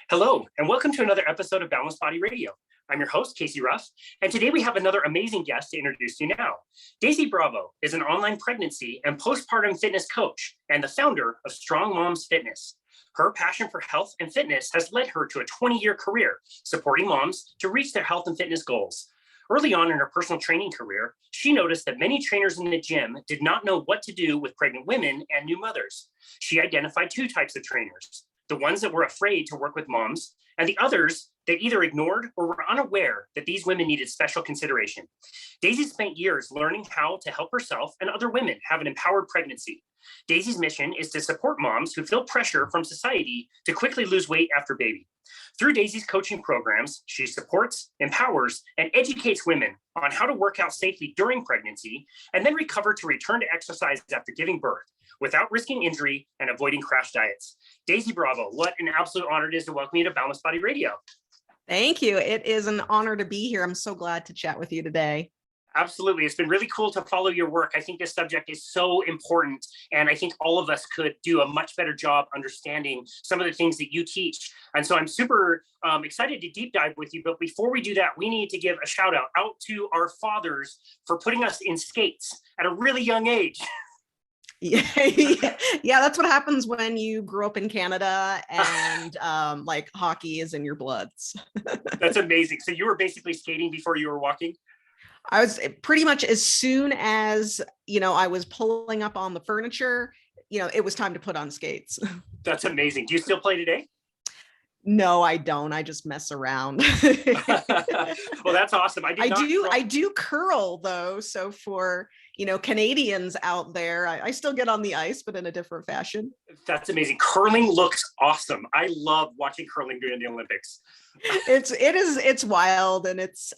Hello, and welcome to another episode of Boundless Body Radio. I'm your host, Casey Ruff, and today we have another amazing guest to introduce you now. Daisy Bravo is an online pregnancy and postpartum fitness coach and the founder of Strong Moms Fitness. Her passion for health and fitness has led her to a 20-year career supporting moms to reach their health and fitness goals. Early on in her personal training career, she noticed that many trainers in the gym did not know what to do with pregnant women and new mothers. She identified two types of trainers: the ones that were afraid to work with moms, and the others that either ignored or were unaware that these women needed special consideration. Daisy spent years learning how to help herself and other women have an empowered pregnancy. Daisy's mission is to support moms who feel pressure from society to quickly lose weight after baby. Through Daisy's coaching programs, she supports, empowers, and educates women on how to work out safely during pregnancy and then recover to return to exercise after giving birth without risking injury and avoiding crash diets. Daisy Bravo, what an absolute honor it is to welcome you to Boundless Body Radio. Thank you. It is an honor to be here. I'm so glad to chat with you today. Absolutely. It's been really cool to follow your work. I think this subject is so important, and I think all of us could do a much better job understanding some of the things that you teach. And so I'm super excited to deep dive with you. But before we do that, we need to give a shout out to our fathers for putting us in skates at a really young age. Yeah, that's what happens when you grew up in Canada and like hockey is in your bloods. That's amazing. So you were basically skating before you were walking? I was pretty much as soon as, I was pulling up on the furniture, it was time to put on skates. That's amazing. Do you still play today? No, I don't. I just mess around. Well, that's awesome. I do curl though. So for, Canadians out there, I still get on the ice, but in a different fashion. That's amazing. Curling looks awesome. I love watching curling during the Olympics. It's wild, and it's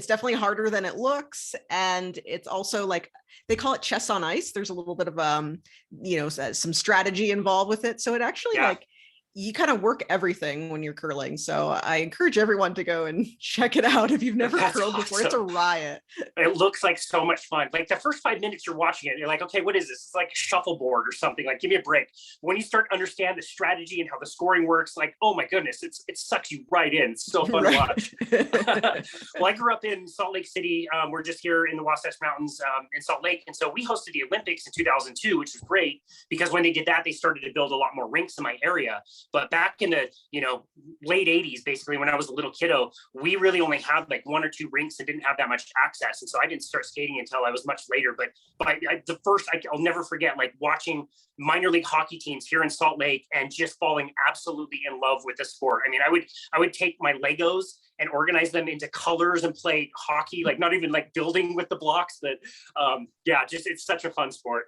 definitely harder than it looks. And it's also like, they call it chess on ice. There's a little bit of, some strategy involved with it. So it actually you kind of work everything when you're curling. So I encourage everyone to go and check it out if you've never curled before. It's a riot. It looks like so much fun. Like the first 5 minutes you're watching it, you're like, okay, what is this? It's like a shuffleboard or something. Like, give me a break. When you start to understand the strategy and how the scoring works, like, oh my goodness, it sucks you right in. It's so fun to watch. Well, I grew up in Salt Lake City. We're just here in the Wasatch Mountains in Salt Lake. And so we hosted the Olympics in 2002, which was great because when they did that, they started to build a lot more rinks in my area. But back in the, late 80s, basically, when I was a little kiddo, we really only had like one or two rinks and didn't have that much access. And so I didn't start skating until I was much later. But I'll never forget like watching minor league hockey teams here in Salt Lake and just falling absolutely in love with the sport. I mean, I would take my Legos and organize them into colors and play hockey, like not even like building with the blocks. But it's such a fun sport.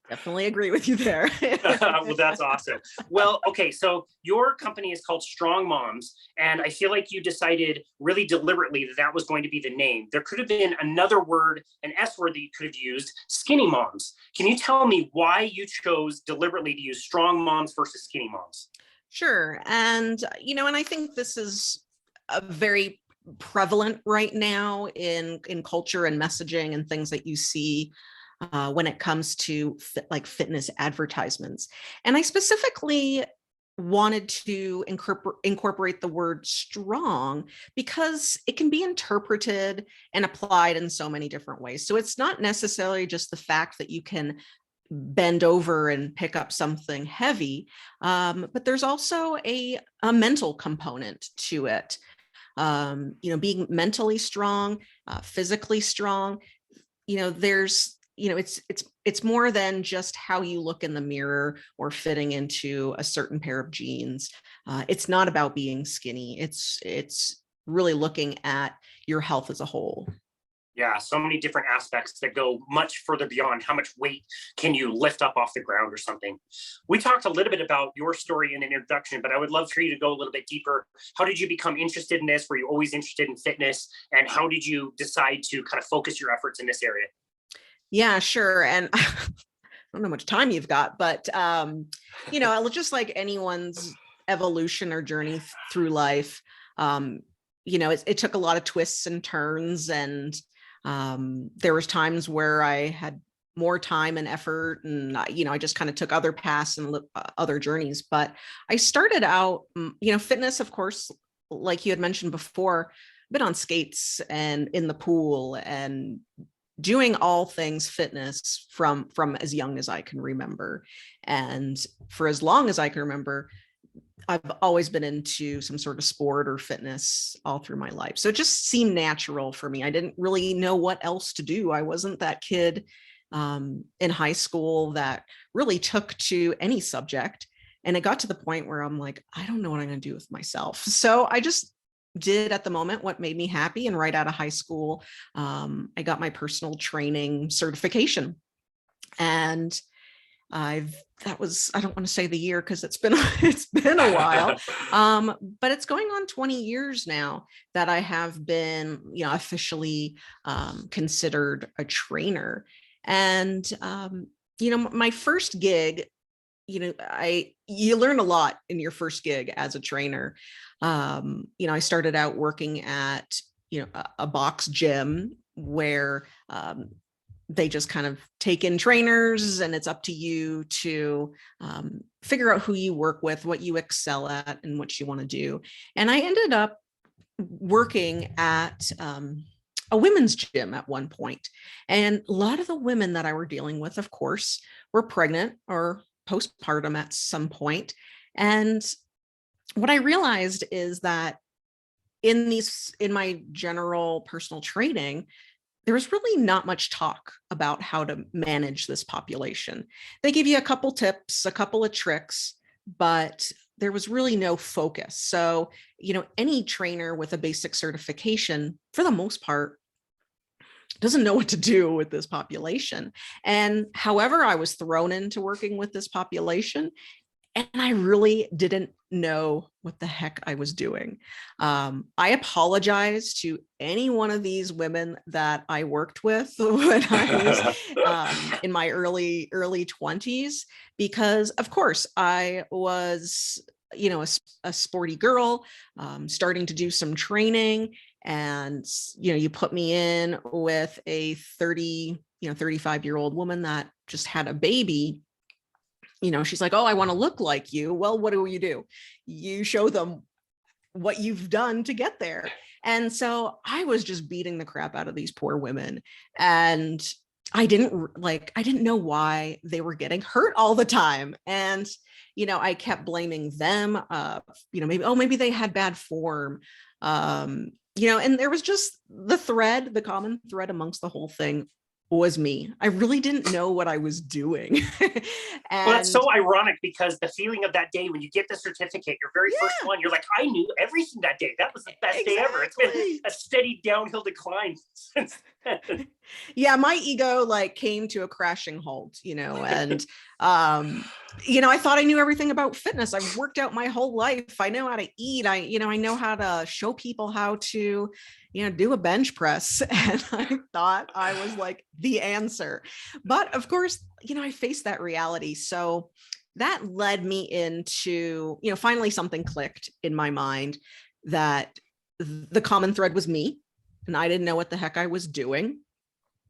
Definitely agree with you there. Well, that's awesome. Well, okay, so your company is called Strong Moms, and I feel like you decided really deliberately that was going to be the name. There could have been another word, an S word that you could have used, Skinny Moms. Can you tell me why you chose deliberately to use Strong Moms versus Skinny Moms? Sure. And, and I think this is a very prevalent right now in culture and messaging and things that you see when it comes to fitness advertisements. And I specifically wanted to incorporate the word strong because it can be interpreted and applied in so many different ways. So it's not necessarily just the fact that you can bend over and pick up something heavy, but there's also a mental component to it. Being mentally strong, physically strong, it's more than just how you look in the mirror or fitting into a certain pair of jeans. It's not about being skinny. It's really looking at your health as a whole. Yeah, so many different aspects that go much further beyond how much weight can you lift up off the ground or something. We talked a little bit about your story in an introduction, but I would love for you to go a little bit deeper. How did you become interested in this? Were you always interested in fitness? And how did you decide to kind of focus your efforts in this area? Yeah, sure. And I don't know how much time you've got, but, just like anyone's evolution or journey through life, it took a lot of twists and turns. And there was times where I had more time and effort, and I just kind of took other paths and other journeys. But I started out, fitness, of course, like you had mentioned before, been on skates and in the pool and doing all things fitness from as young as I can remember. And for as long as I can remember, I've always been into some sort of sport or fitness all through my life. So it just seemed natural for me. I didn't really know what else to do. I wasn't that kid in high school that really took to any subject. And it got to the point where I'm like, I don't know what I'm going to do with myself. So I just did at the moment what made me happy. And right out of high school, I got my personal training certification. And I don't want to say the year because it's been a while, but it's going on 20 years now that I have been, officially considered a trainer. And my first gig, you learn a lot in your first gig as a trainer. I started out working at a box gym where they just kind of take in trainers, and it's up to you to figure out who you work with, what you excel at, and what you want to do. And I ended up working at a women's gym at one point. And a lot of the women that I were dealing with, of course, were pregnant or postpartum at some point. And what I realized is that in my general personal training, there was really not much talk about how to manage this population. They give you a couple tips, a couple of tricks, but there was really no focus. So, any trainer with a basic certification, for the most part, doesn't know what to do with this population. And however, I was thrown into working with this population, and I really didn't know what the heck I was doing. I apologize to any one of these women that I worked with when I was in my early 20s, because of course I was, a sporty girl, starting to do some training. And, you put me in with a 35-year-old woman that just had a baby. She's like, oh, I want to look like you. Well, what do? You show them what you've done to get there. And so I was just beating the crap out of these poor women. And I didn't know why they were getting hurt all the time. And, I kept blaming them. Maybe they had bad form. And there was just the common thread amongst the whole thing was me. I really didn't know what I was doing. Well, that's so ironic, because the feeling of that day when you get the certificate, your very first one, you're like, I knew everything that day. That was the best day ever. It's been a steady downhill decline since then. Yeah, my ego came to a crashing halt, and I thought I knew everything about fitness. I've worked out my whole life. I know how to eat. I know how to show people how to do a bench press. And I thought I was the answer. But of course, I faced that reality. So that led me into, finally something clicked in my mind that the common thread was me, and I didn't know what the heck I was doing.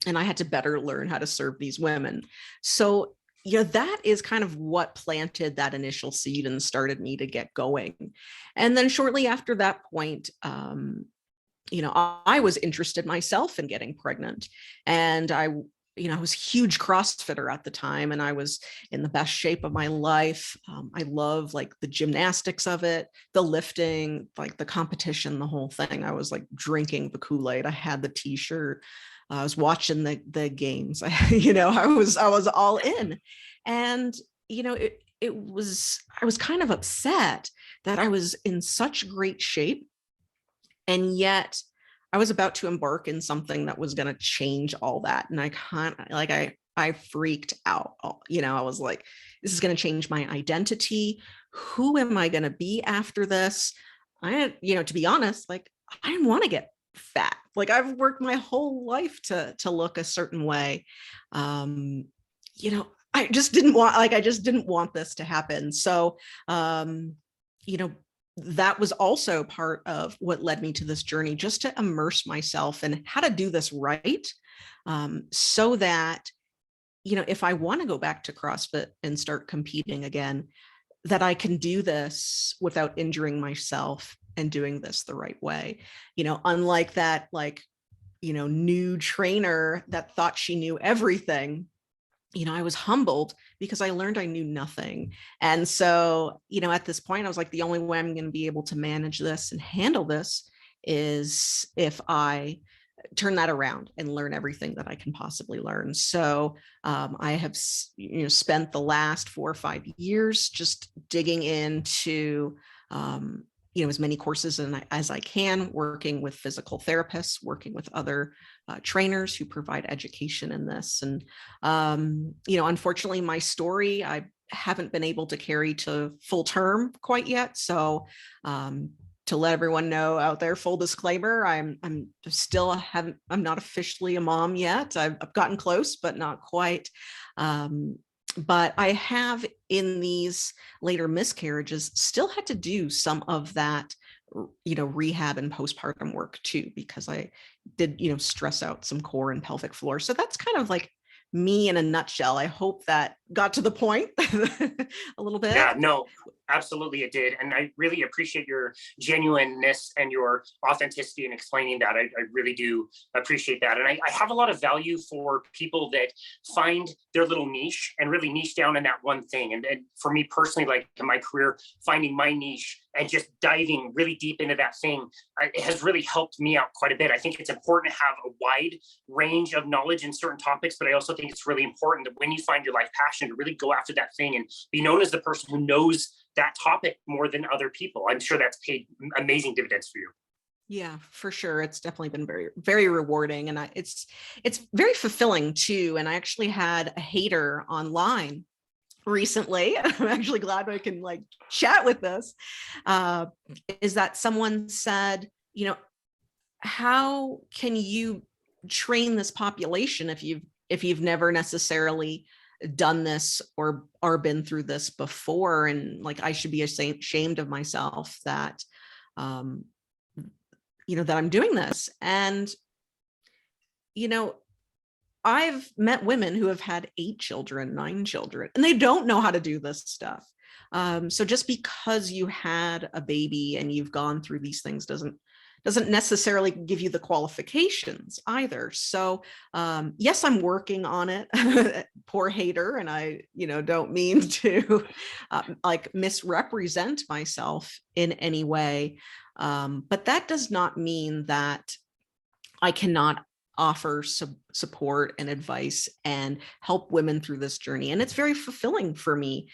And I had to better learn how to serve these women. So, that is kind of what planted that initial seed and started me to get going. And then shortly after that point, I was interested myself in getting pregnant. And I was a huge CrossFitter at the time, and I was in the best shape of my life. I love the gymnastics of it, the lifting, the competition, the whole thing. I was drinking the Kool-Aid. I had the t-shirt. I was watching the games. I was all in. And, I was kind of upset that I was in such great shape, and yet I was about to embark in something that was going to change all that. And I freaked out. I was like, this is going to change my identity. Who am I going to be after this? To be honest, I didn't want to get fat. I've worked my whole life to look a certain way. I just didn't want this to happen. So, that was also part of what led me to this journey, just to immerse myself in how to do this right, so that if I want to go back to CrossFit and start competing again, that I can do this without injuring myself and doing this the right way. Unlike that, new trainer that thought she knew everything, I was humbled because I learned I knew nothing. And so, at this point, I was like, the only way I'm going to be able to manage this and handle this is if I turn that around and learn everything that I can possibly learn. So I have, spent the last 4 or 5 years just digging into, as many courses as I can, working with physical therapists, working with other trainers who provide education in this. And, unfortunately, my story, I haven't been able to carry to full term quite yet. So to let everyone know out there, full disclaimer, I'm not officially a mom yet. I've gotten close, but not quite. But I have, in these later miscarriages, still had to do some of that, rehab and postpartum work too, because I did, stress out some core and pelvic floor. So that's kind of like me in a nutshell. I hope that got to the point a little bit. Yeah, no, absolutely it did. And I really appreciate your genuineness and your authenticity in explaining that. I really do appreciate that. And I have a lot of value for people that find their little niche and really niche down in that one thing. And for me personally, like in my career, finding my niche and just diving really deep into that thing, it has really helped me out quite a bit. I think it's important to have a wide range of knowledge in certain topics, but I also think it's really important that when you find your life passion, to really go after that thing and be known as the person who knows that topic more than other people. I'm sure that's paid amazing dividends for you. Yeah, for sure. It's definitely been very, very rewarding. And it's very fulfilling too. And I actually had a hater online recently. I'm actually glad I can chat with this. Is that someone said, how can you train this population if you've never necessarily done this or been through this before? And I should be ashamed of myself that that I'm doing this. And I've met women who have had 8 children, 9 children, and they don't know how to do this stuff. So just because you had a baby and you've gone through these things doesn't necessarily give you the qualifications either. So yes, I'm working on it. Poor hater. And I, don't mean to misrepresent myself in any way. But that does not mean that I cannot offer support and advice and help women through this journey. And it's very fulfilling for me,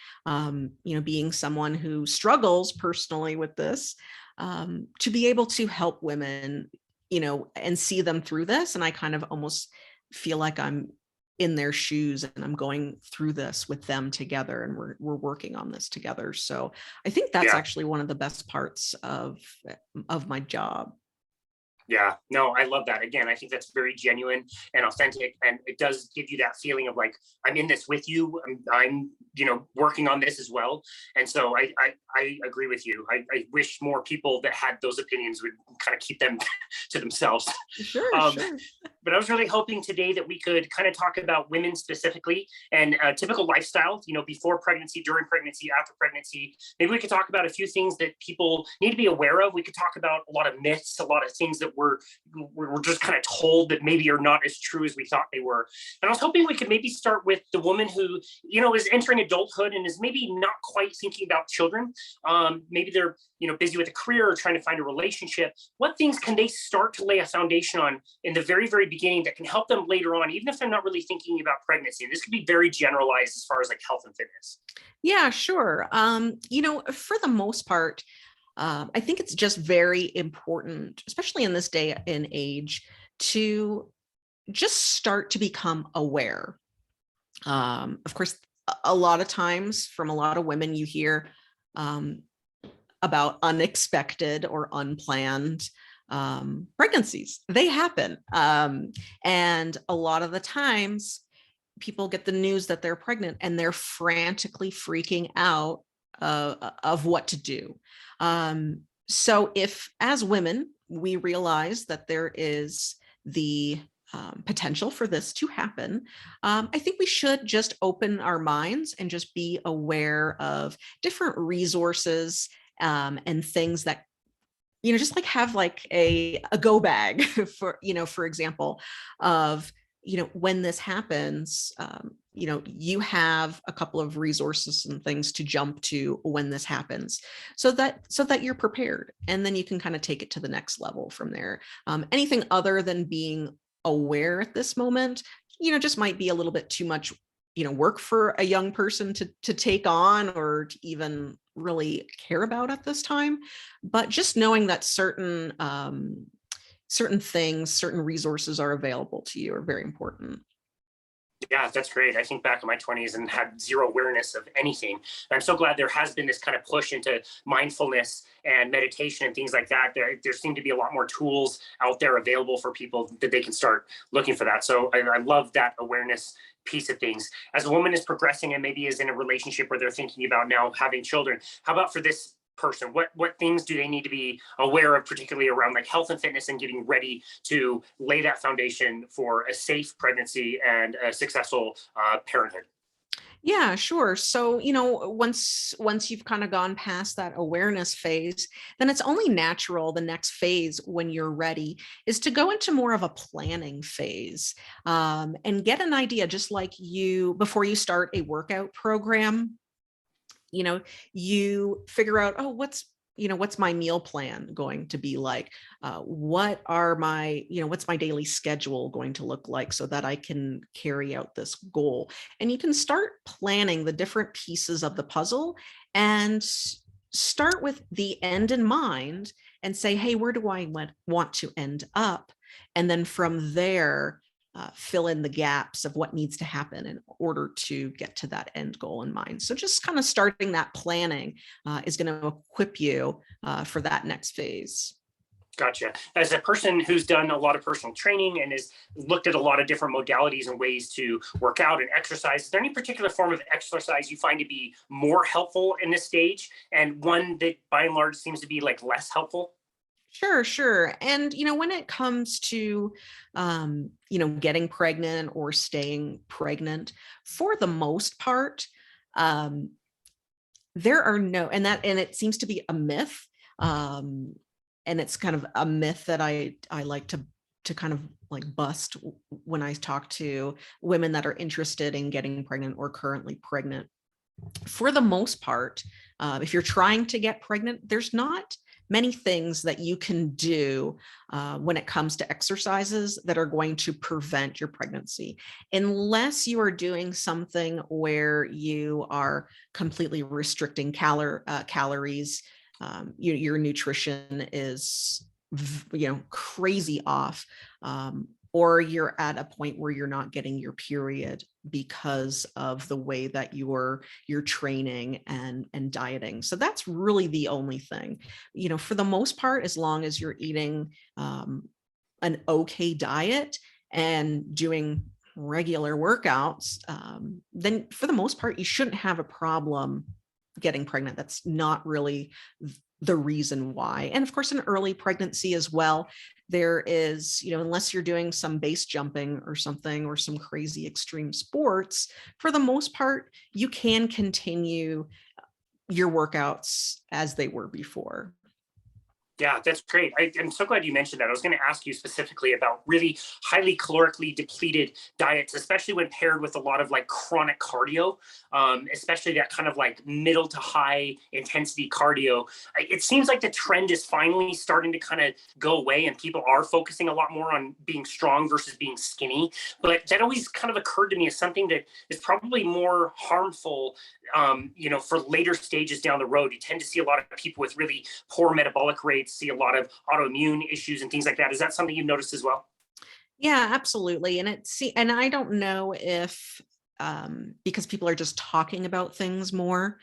being someone who struggles personally with this, to be able to help women, and see them through this. And I kind of almost feel like I'm in their shoes and I'm going through this with them together, and we're working on this together. So I think that's actually one of the best parts of my job. Yeah, no, I love that. Again, I think that's very genuine and authentic, and it does give you that feeling of I'm in this with you. I'm working on this as well. And so I agree with you. I wish more people that had those opinions would kind of keep them to themselves. Sure. But I was really hoping today that we could kind of talk about women specifically and typical lifestyle, before pregnancy, during pregnancy, after pregnancy. Maybe we could talk about a few things that people need to be aware of. We could talk about a lot of myths, a lot of things that we're just kind of told that maybe are not as true as we thought they were. And I was hoping we could maybe start with the woman who, is entering adulthood and is maybe not quite thinking about children. Maybe they're, busy with a career or trying to find a relationship. What things can they start to lay a foundation on in the very, very beginning that can help them later on, even if they're not really thinking about pregnancy? And this could be very generalized as far as health and fitness. Yeah, sure. For the most part, I think it's just very important, especially in this day and age, to just start to become aware. Of course, a lot of times from a lot of women, you hear about unexpected or unplanned pregnancies. They happen. And a lot of the times people get the news that they're pregnant and they're frantically freaking out of what to do. So if, as women, we realize that there is the potential for this to happen, I think we should just open our minds and just be aware of different resources and things that, just like have like a go bag for, for example, of, when this happens, you have a couple of resources and things to jump to when this happens, so that you're prepared, and then you can kind of take it to the next level from there. Anything other than being aware at this moment, just might be a little bit too much, work for a young person to take on or to even really care about at this time. But just knowing that certain things, certain resources are available to you are very important. Yeah, that's great. I think back in my 20s and had zero awareness of anything. And I'm so glad there has been this kind of push into mindfulness and meditation and things like that. There seem to be a lot more tools out there available for people that they can start looking for that. So I love that awareness piece of things. As a woman is progressing and maybe is in a relationship where they're thinking about now having children, how about for this person, what things do they need to be aware of, particularly around like health and fitness and getting ready to lay that foundation for a safe pregnancy and a successful parenthood? Yeah, sure. So, once you've kind of gone past that awareness phase, then it's only natural the next phase when you're ready is to go into more of a planning phase, and get an idea, just like before you start a workout program, you figure out, oh, what's my meal plan going to be like? What are my, what's my daily schedule going to look like so that I can carry out this goal? And you can start planning the different pieces of the puzzle and start with the end in mind and say, hey, where do I want to end up? And then from there, fill in the gaps of what needs to happen in order to get to that end goal in mind. So just kind of starting that planning is going to equip you for that next phase. Gotcha. As a person who's done a lot of personal training and has looked at a lot of different modalities and ways to work out and exercise, is there any particular form of exercise you find to be more helpful in this stage, and one that by and large seems to be like less helpful? Sure. And, when it comes to, getting pregnant or staying pregnant, for the most part, um, there are no, and it seems to be a myth. And it's kind of a myth that I like to kind of like bust when I talk to women that are interested in getting pregnant or currently pregnant. For the most part, if you're trying to get pregnant, there's not many things that you can do when it comes to exercises that are going to prevent your pregnancy, unless you are doing something where you are completely restricting calories. Your nutrition is, crazy off. Or you're at a point where you're not getting your period because of the way that you're training and dieting. So that's really the only thing, for the most part, as long as you're eating an okay diet and doing regular workouts, then for the most part, you shouldn't have a problem getting pregnant. That's not really the reason why. And of course, in early pregnancy as well, there is, unless you're doing some base jumping or something, or some crazy extreme sports, for the most part, you can continue your workouts as they were before. Yeah, that's great. I'm so glad you mentioned that. I was going to ask you specifically about really highly calorically depleted diets, especially when paired with a lot of like chronic cardio, especially that kind of like middle to high intensity cardio. It seems like the trend is finally starting to kind of go away, and people are focusing a lot more on being strong versus being skinny. But that always kind of occurred to me as something that is probably more harmful, for later stages down the road. You tend to see a lot of people with really poor metabolic rates, see a lot of autoimmune issues and things like that. Is that something you've noticed as well? Yeah, absolutely. And I don't know if because people are just talking about things more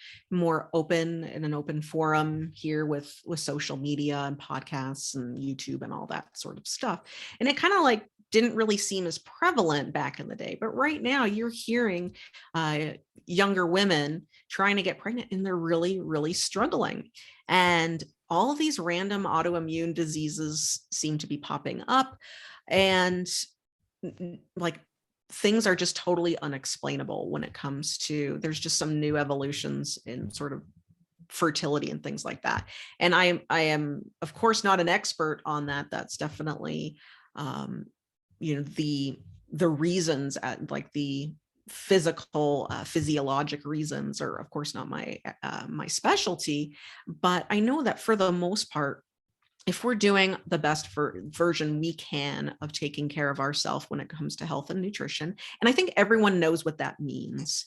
open in an open forum here with social media and podcasts and YouTube and all that sort of stuff. And it kind of like didn't really seem as prevalent back in the day, but right now you're hearing younger women trying to get pregnant and they're really, really struggling. And all of these random autoimmune diseases seem to be popping up. And like things are just totally unexplainable when it comes to, there's just some new evolutions in sort of fertility and things like that. And I am of course not an expert on that. That's definitely the reasons at like the physical physiologic reasons are of course not my specialty, but I know that for the most part, if we're doing the best version we can of taking care of ourselves when it comes to health and nutrition, and I think everyone knows what that means.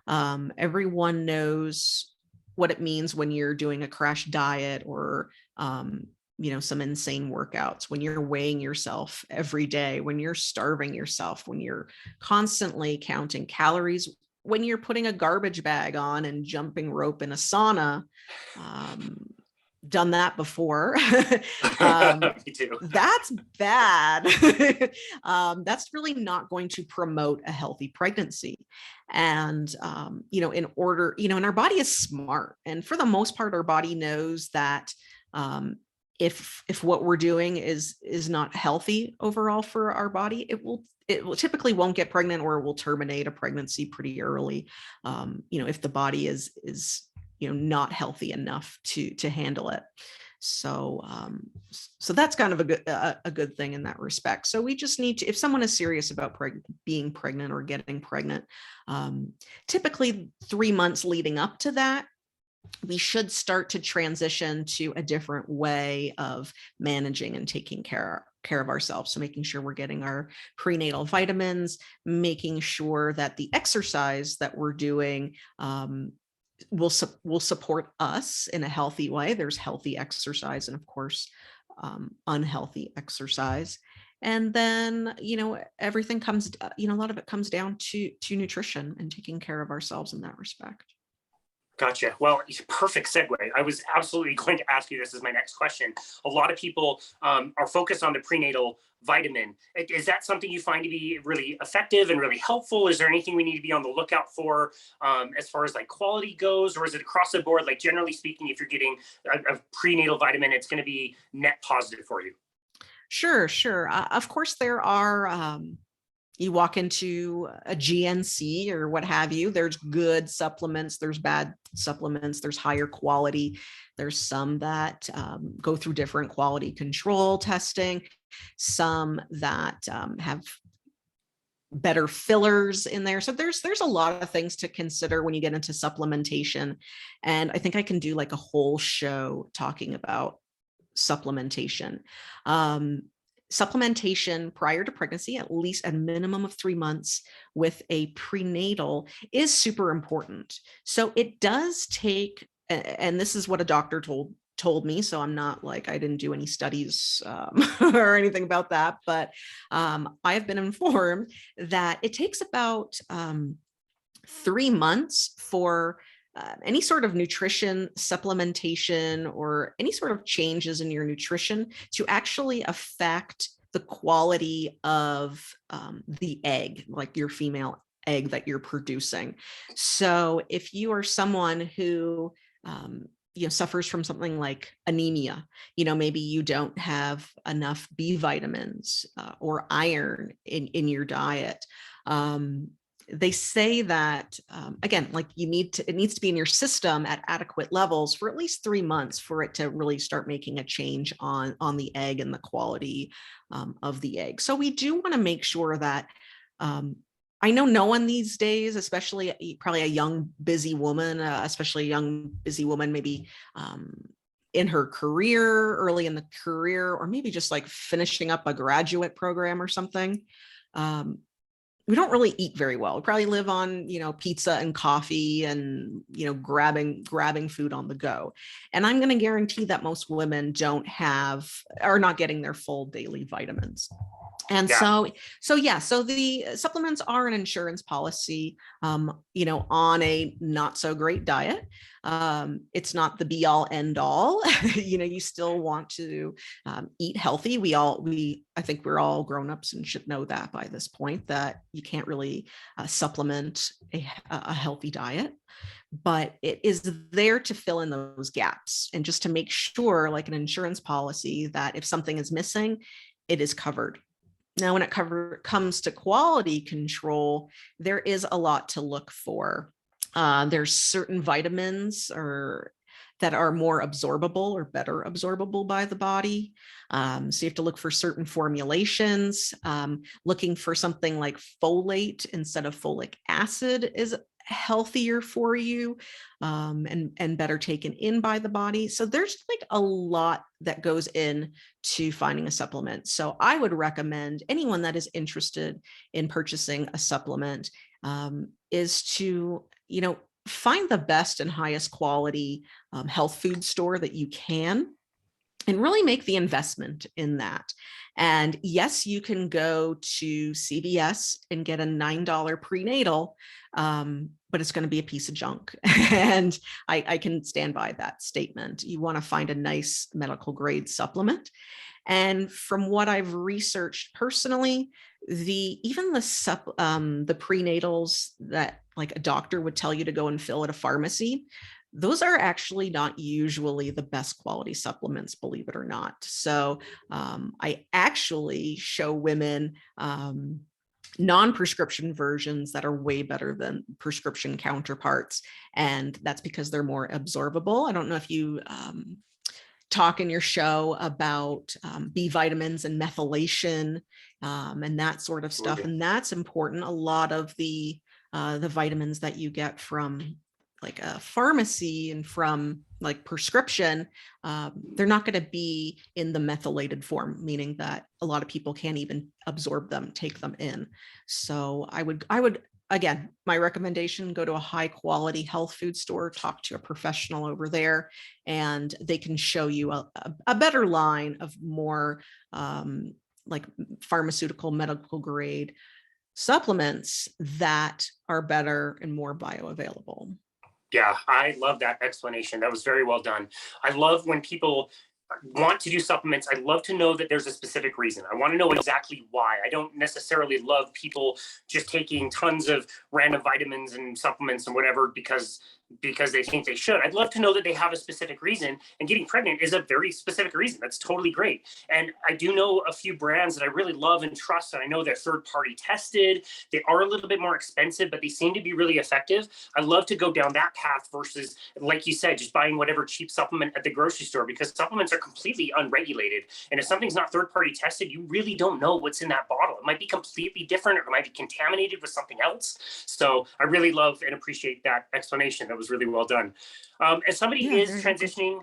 Everyone knows what it means when you're doing a crash diet or some insane workouts, when you're weighing yourself every day, when you're starving yourself, when you're constantly counting calories, when you're putting a garbage bag on and jumping rope in a sauna. Done that before. Me too. That's bad. That's really not going to promote a healthy pregnancy. And, and our body is smart. And for the most part, our body knows that if what we're doing is not healthy overall for our body, it will typically won't get pregnant, or it will terminate a pregnancy pretty early. If the body is not healthy enough to handle it. So that's kind of a good thing in that respect. So we just need to, if someone is serious about being pregnant or getting pregnant, typically 3 months leading up to that, we should start to transition to a different way of managing and taking care of ourselves. So making sure we're getting our prenatal vitamins, making sure that the exercise that we're doing will support us in a healthy way. There's healthy exercise and of course unhealthy exercise. And then, everything comes, a lot of it comes down to nutrition and taking care of ourselves in that respect. Gotcha. Well, perfect segue. I was absolutely going to ask you this as my next question. A lot of people are focused on the prenatal vitamin. Is that something you find to be really effective and really helpful? Is there anything we need to be on the lookout for as far as like quality goes, or is it across the board? Like generally speaking, if you're getting a prenatal vitamin, it's going to be net positive for you. Sure. Of course, there are. You walk into a GNC or what have you, there's good supplements, there's bad supplements, there's higher quality. There's some that go through different quality control testing, some that have better fillers in there. So there's a lot of things to consider when you get into supplementation. And I think I can do like a whole show talking about supplementation. Supplementation prior to pregnancy, at least a minimum of 3 months with a prenatal, is super important. So it does take, and this is what a doctor told me, so I'm not like, I didn't do any studies or anything about that, but I've been informed that it takes about 3 months for any sort of nutrition supplementation or any sort of changes in your nutrition to actually affect the quality of the egg, like your female egg that you're producing. So if you are someone who suffers from something like anemia, maybe you don't have enough B vitamins or iron in your diet. They say that, again, like it needs to be in your system at adequate levels for at least 3 months for it to really start making a change on the egg and the quality of the egg. So we do want to make sure that, I know no one these days, especially probably a young, busy woman, maybe in her career, early in the career, or maybe just like finishing up a graduate program or something. We don't really eat very well. We probably live on, pizza and coffee and, grabbing food on the go. And I'm going to guarantee that most women are not getting their full daily vitamins. And so the supplements are an insurance policy, on a not so great diet. It's not the be all end all. You still want to eat healthy. I think we're all grown-ups and should know that by this point, that you can't really supplement a healthy diet, but it is there to fill in those gaps and just to make sure, like an insurance policy, that if something is missing, it is covered. Now, when it comes to quality control, there is a lot to look for. There's certain vitamins that are more absorbable or better absorbable by the body. So you have to look for certain formulations. Looking for something like folate instead of folic acid is healthier for you, and better taken in by the body. So there's like a lot that goes in to finding a supplement. So I would recommend anyone that is interested in purchasing a supplement, is to, find the best and highest quality health food store that you can, and really make the investment in that. And yes, you can go to CVS and get a $9 prenatal, but it's going to be a piece of junk. And I can stand by that statement. You want to find a nice medical grade supplement. And from what I've researched personally, the prenatals that like a doctor would tell you to go and fill at a pharmacy, those are actually not usually the best quality supplements, believe it or not. So I actually show women non-prescription versions that are way better than prescription counterparts. And that's because they're more absorbable. I don't know if you talk in your show about B vitamins and methylation, and that sort of stuff. And that's important. A lot of the vitamins that you get from like a pharmacy and from like prescription, they're not going to be in the methylated form, meaning that a lot of people can't even absorb them, take them in. So I would, again, my recommendation, go to a high quality health food store, talk to a professional over there, and they can show you a better line of more like pharmaceutical medical grade supplements that are better and more bioavailable. Yeah, I love that explanation. That was very well done. I love when people want to do supplements. I love to know that there's a specific reason. I want to know exactly why. I don't necessarily love people just taking tons of random vitamins and supplements and whatever because they think they should. I'd love to know that they have a specific reason, and getting pregnant is a very specific reason. That's totally great. And I do know a few brands that I really love and trust, and I know they're third-party tested. They are a little bit more expensive, but they seem to be really effective. I love to go down that path versus, like you said, just buying whatever cheap supplement at the grocery store, because supplements are completely unregulated. And if something's not third-party tested, you really don't know what's in that bottle. It might be completely different, or it might be contaminated with something else. So I really love and appreciate that explanation. That was really well done. As somebody is transitioning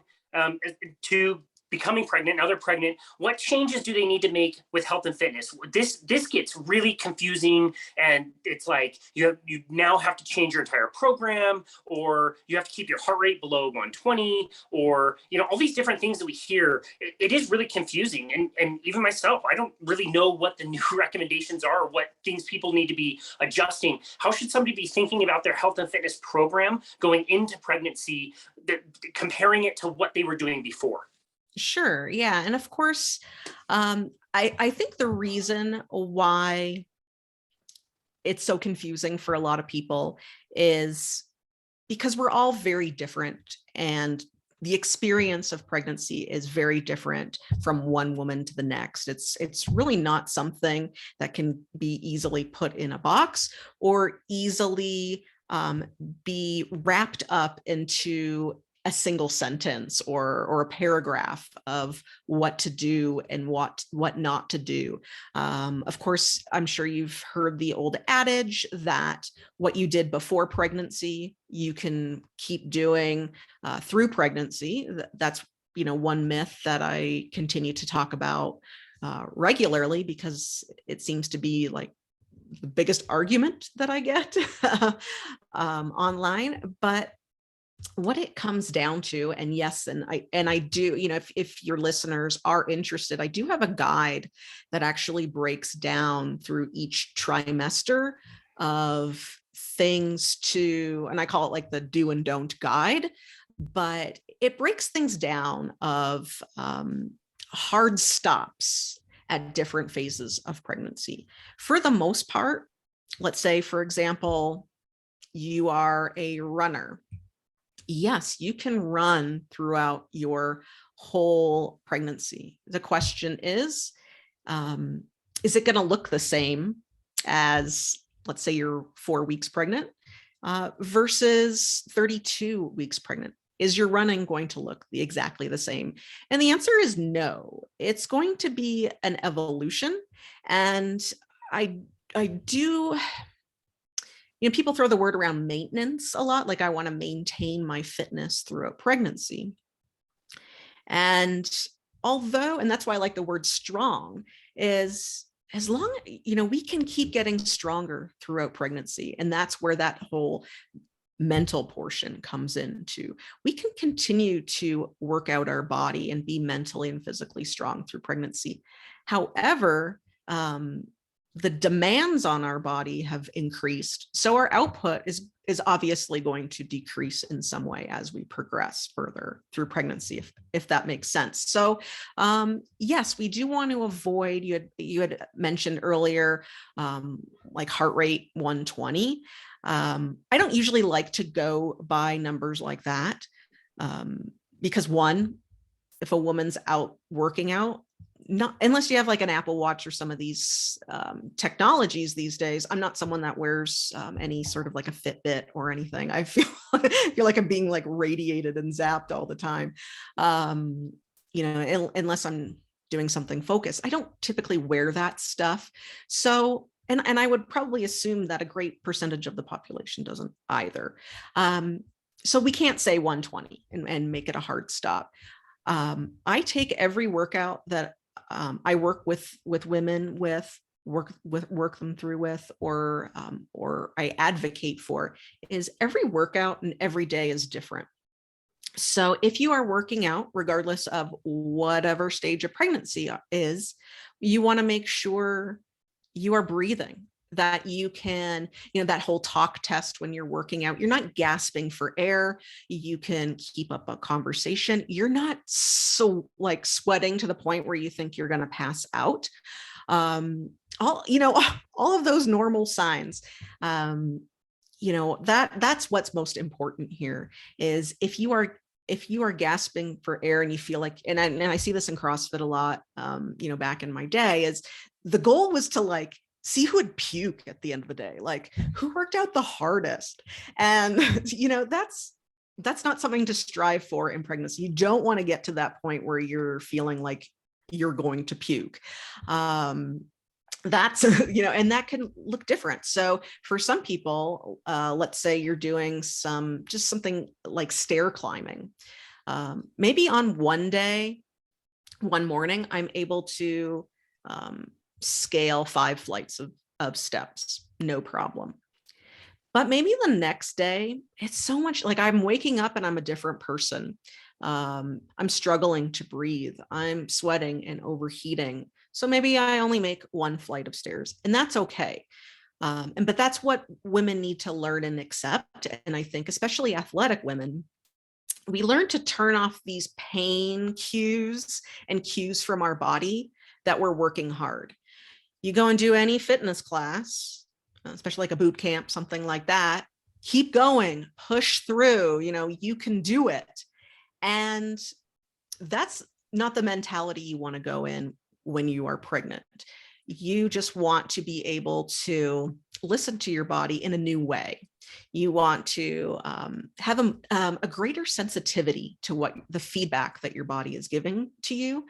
to becoming pregnant, now they're pregnant, what changes do they need to make with health and fitness? This gets really confusing, and it's like you now have to change your entire program, or you have to keep your heart rate below 120, or all these different things that we hear. It is really confusing, and even myself, I don't really know what the new recommendations are, or what things people need to be adjusting. How should somebody be thinking about their health and fitness program going into pregnancy, comparing it to what they were doing before? Sure. Yeah. And of course, I think the reason why it's so confusing for a lot of people is because we're all very different, and the experience of pregnancy is very different from one woman to the next. It's really not something that can be easily put in a box or easily be wrapped up into a single sentence or a paragraph of what to do and what not to do. Of course, I'm sure you've heard the old adage that what you did before pregnancy, you can keep doing through pregnancy. That's one myth that I continue to talk about regularly, because it seems to be like the biggest argument that I get online. But what it comes down to, and yes, and I do, if your listeners are interested, I do have a guide that actually breaks down through each trimester of things to, and I call it like the do and don't guide, but it breaks things down of hard stops at different phases of pregnancy. For the most part, let's say, for example, you are a runner. Yes, you can run throughout your whole pregnancy. The question is, Is it going to look the same as, let's say you're 4 weeks pregnant versus 32 weeks pregnant? Is your running going to look exactly the same? And the answer is no. It's going to be an evolution. And I do, people throw the word around maintenance a lot. Like, I want to maintain my fitness throughout pregnancy. And and that's why I like the word strong, is as long, we can keep getting stronger throughout pregnancy. And that's where that whole mental portion comes into. We can continue to work out our body and be mentally and physically strong through pregnancy. However, the demands on our body have increased. So our output is obviously going to decrease in some way as we progress further through pregnancy, if that makes sense. So yes, we do want to avoid, you had mentioned earlier, like heart rate 120. I don't usually like to go by numbers like that, because one, if a woman's out working out, not unless you have like an Apple Watch or some of these technologies these days. I'm not someone that wears any sort of like a Fitbit or anything. I feel like I'm being like radiated and zapped all the time. Unless I'm doing something focused. I don't typically wear that stuff. So, and I would probably assume that a great percentage of the population doesn't either. So we can't say 120 and make it a hard stop. I take every workout that I work with women work them through with, or I advocate for, is every workout and every day is different. So if you are working out, regardless of whatever stage of pregnancy is, you want to make sure you are breathing, that you can, that whole talk test when you're working out, you're not gasping for air. You can keep up a conversation. You're not so like sweating to the point where you think you're going to pass out. All of those normal signs. That's what's most important here, is if you are gasping for air and you feel like, and I see this in CrossFit a lot, back in my day, is the goal was to like see who would puke at the end of the day, like who worked out the hardest. And, that's not something to strive for in pregnancy. You don't want to get to that point where you're feeling like you're going to puke. That's, and that can look different. So for some people, let's say you're doing something like stair climbing. Maybe on one morning, I'm able to scale 5 flights of steps, no problem. But maybe the next day, it's so much like I'm waking up and I'm a different person. I'm struggling to breathe. I'm sweating and overheating. So maybe I only make 1 flight of stairs, and that's okay. But that's what women need to learn and accept. And I think especially athletic women, we learn to turn off these pain cues and cues from our body that we're working hard. You go and do any fitness class, especially like a boot camp, something like that, keep going, push through, you can do it. And that's not the mentality you want to go in when you are pregnant. You just want to be able to listen to your body in a new way. You want to have a greater sensitivity to what the feedback that your body is giving to you.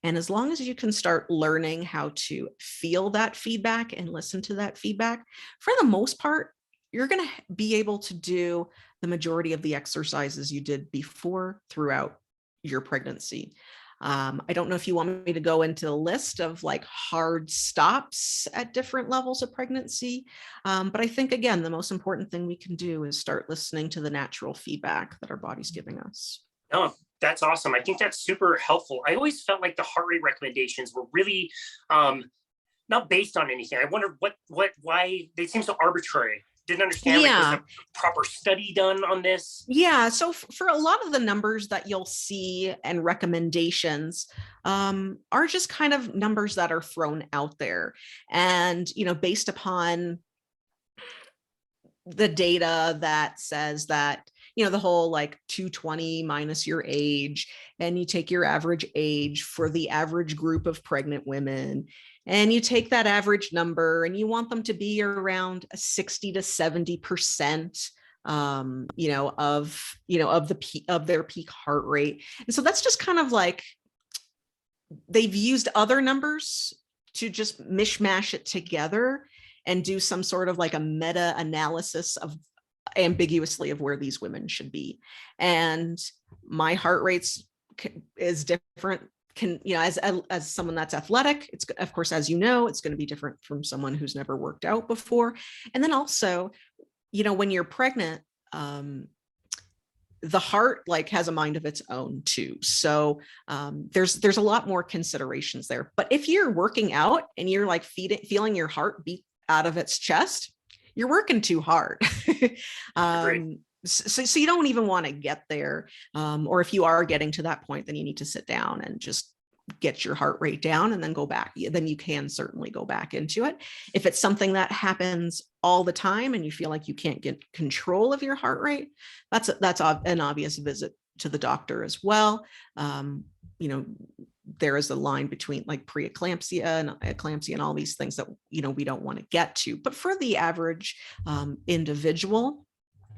And as long as you can start learning how to feel that feedback and listen to that feedback, for the most part, you're going to be able to do the majority of the exercises you did before throughout your pregnancy. I don't know if you want me to go into a list of like hard stops at different levels of pregnancy. But I think, again, the most important thing we can do is start listening to the natural feedback that our body's giving us. No, that's awesome. I think that's super helpful. I always felt like the heart rate recommendations were really not based on anything. I wonder why they seem so arbitrary. Didn't understand like was a proper study done on this. Yeah, so for a lot of the numbers that you'll see and recommendations are just kind of numbers that are thrown out there, and based upon the data that says that the whole like 220 minus your age, and you take your average age for the average group of pregnant women, And you take that average number and you want them to be around 60 to 70%, of their peak heart rate. And so that's just kind of like, they've used other numbers to just mishmash it together and do some sort of like a meta analysis of ambiguously of where these women should be. And my heart rates is different, as someone that's athletic, it's, of course, as you know, it's going to be different from someone who's never worked out before. And then also, when you're pregnant, the heart like has a mind of its own too. So there's a lot more considerations there. But if you're working out and you're like feeling your heart beat out of its chest, you're working too hard. So you don't even want to get there. Or if you are getting to that point, then you need to sit down and just get your heart rate down and then go back. Then you can certainly go back into it. If it's something that happens all the time and you feel like you can't get control of your heart rate, that's an obvious visit to the doctor as well. There is a line between like preeclampsia and eclampsia and all these things that, we don't want to get to. But for the average individual,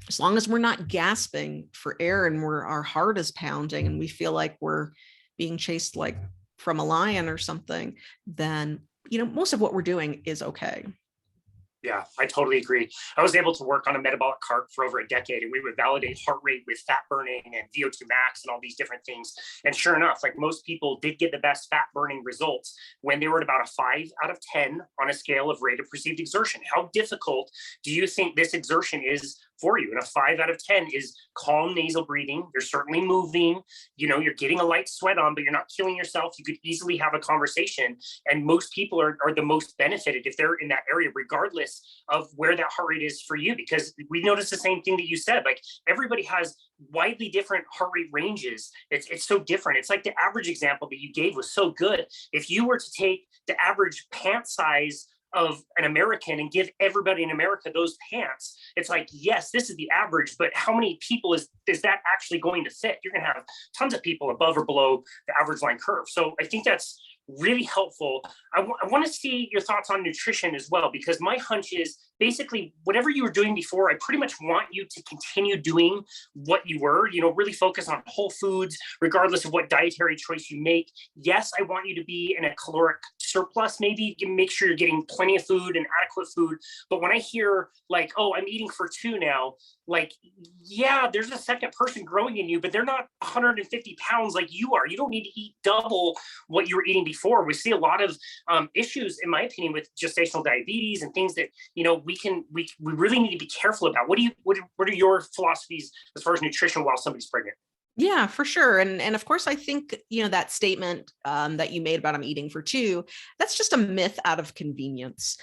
as long as we're not gasping for air and our heart is pounding and we feel like we're being chased like from a lion or something, then, most of what we're doing is okay. Yeah, I totally agree. I was able to work on a metabolic cart for over a decade, and we would validate heart rate with fat burning and VO2 max and all these different things. And sure enough, like most people did get the best fat burning results when they were at about a 5 out of 10 on a scale of rate of perceived exertion. How difficult do you think this exertion is for you? And a 5 out of 10 is calm nasal breathing. You're certainly moving, you're getting a light sweat on, but you're not killing yourself. You could easily have a conversation. And most people are the most benefited if they're in that area, regardless of where that heart rate is for you, because we noticed the same thing that you said. Like everybody has widely different heart rate ranges. It's so different. It's like the average example that you gave was so good. If you were to take the average pant size of an American and give everybody in America those pants, it's like, yes, this is the average, but how many people is that actually going to fit? You're going to have tons of people above or below the average line curve. So I think that's really helpful. I want to see your thoughts on nutrition as well, because my hunch is basically whatever you were doing before, I pretty much want you to continue doing what you were, really focus on whole foods, regardless of what dietary choice you make. Yes, I want you to be in a caloric surplus, maybe make sure you're getting plenty of food and adequate food. But when I hear like, oh, I'm eating for 2 now, like, yeah, there's a second person growing in you, but they're not 150 pounds like you are. You don't need to eat double what you were eating before. We see a lot of issues, in my opinion, with gestational diabetes and things that, we really need to be careful about. What are your philosophies as far as nutrition while somebody's pregnant? Yeah, for sure. And of course, I think, that statement that you made about I'm eating for 2, that's just a myth out of convenience.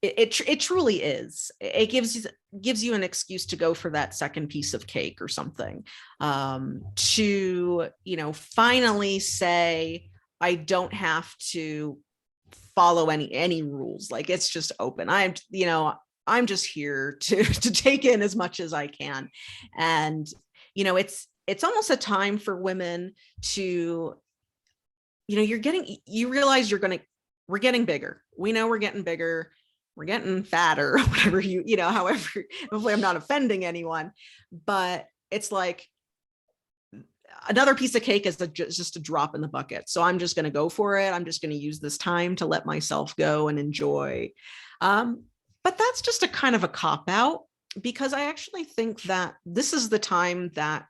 It truly is. It gives you an excuse to go for that second piece of cake or something, to, finally say, I don't have to follow any rules. Like it's just open. I'm just here to take in as much as I can. And, it's almost a time for women to, you realize we're getting bigger. We know we're getting bigger. We're getting fatter, whatever however, hopefully I'm not offending anyone, but it's like another piece of cake is just a drop in the bucket. So I'm just going to go for it. I'm just going to use this time to let myself go and enjoy. But that's just a kind of a cop out, because I actually think that this is the time that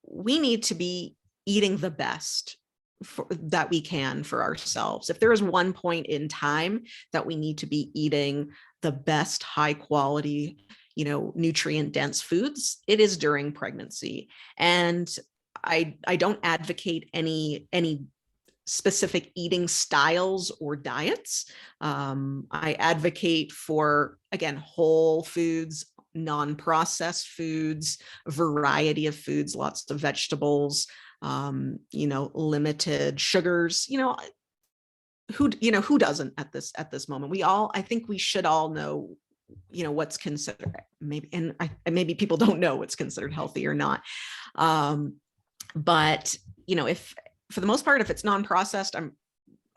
we need to be eating the best that we can for ourselves. If there is one point in time that we need to be eating the best high quality, nutrient dense foods, it is during pregnancy. And I don't advocate any specific eating styles or diets. I advocate for, again, whole foods, non-processed foods, a variety of foods, lots of vegetables, limited sugars, who doesn't at this moment? I think we should all know, what's considered maybe people don't know what's considered healthy or not. But, if for the most part, if it's non-processed,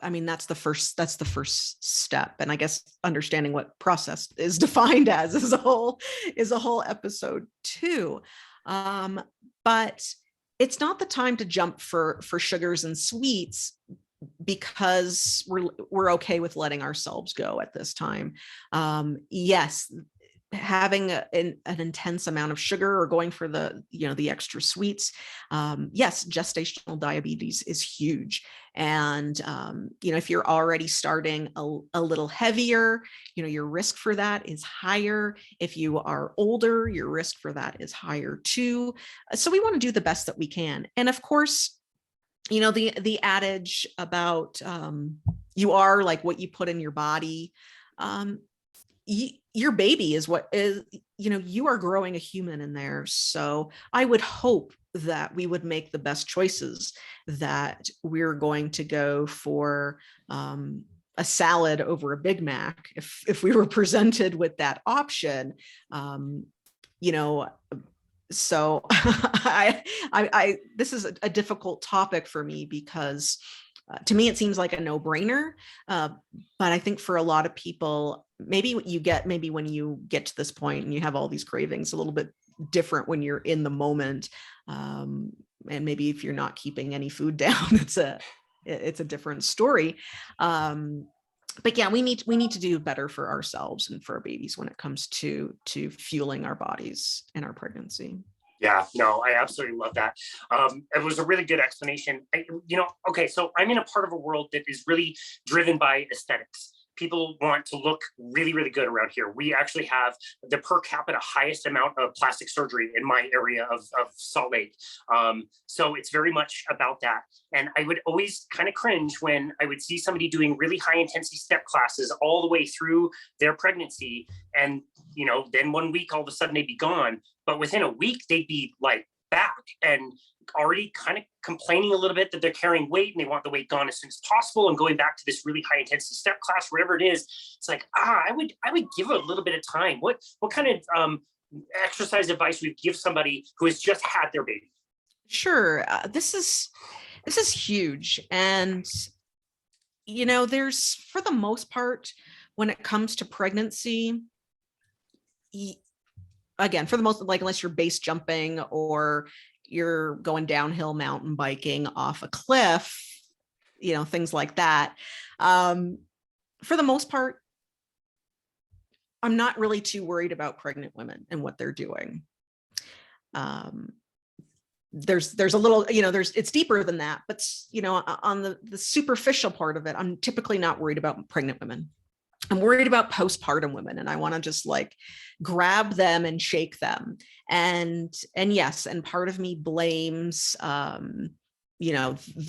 I mean, that's the first step. And I guess understanding what process is defined as is a whole episode too. But it's not the time to jump for sugars and sweets, because we're okay with letting ourselves go at this time. Yes, having an intense amount of sugar or going for the extra sweets, yes, gestational diabetes is huge. And if you're already starting a little heavier, your risk for that is higher. If you are older, your risk for that is higher too. So we want to do the best that we can. And of course, the adage about you are like what you put in your body. Your baby is what is, you are growing a human in there. So I would hope that we would make the best choices, that we're going to go for a salad over a Big Mac if we were presented with that option. So I this is a difficult topic for me, because to me it seems like a no-brainer, but I think for a lot of people, maybe when you get to this point and you have all these cravings, a little bit different when you're in the moment, and maybe if you're not keeping any food down, it's a different story. But yeah, we need to do better for ourselves and for our babies when it comes to fueling our bodies in our pregnancy. Yeah, no, I absolutely love that. It was a really good explanation. Okay, so I'm in a part of a world that is really driven by aesthetics. People want to look really, really good around here. We actually have the per capita highest amount of plastic surgery in my area of Salt Lake. So it's very much about that. And I would always kind of cringe when I would see somebody doing really high intensity step classes all the way through their pregnancy. And, then 1 week, all of a sudden they'd be gone. But within a week, they'd be like back and already kind of complaining a little bit that they're carrying weight and they want the weight gone as soon as possible and going back to this really high intensity step class, whatever it is. It's like, I would give it a little bit of time. What kind of exercise advice would you give somebody who has just had their baby? Sure. This is huge. And, there's, for the most part, when it comes to pregnancy, again, for the most, like, unless you're base jumping or you're going downhill mountain biking off a cliff, things like that. For the most part, I'm not really too worried about pregnant women and what they're doing. There's a little, it's deeper than that, but on the superficial part of it, I'm typically not worried about pregnant women. I'm worried about postpartum women, and I want to just like grab them and shake them. And yes, and part of me blames, the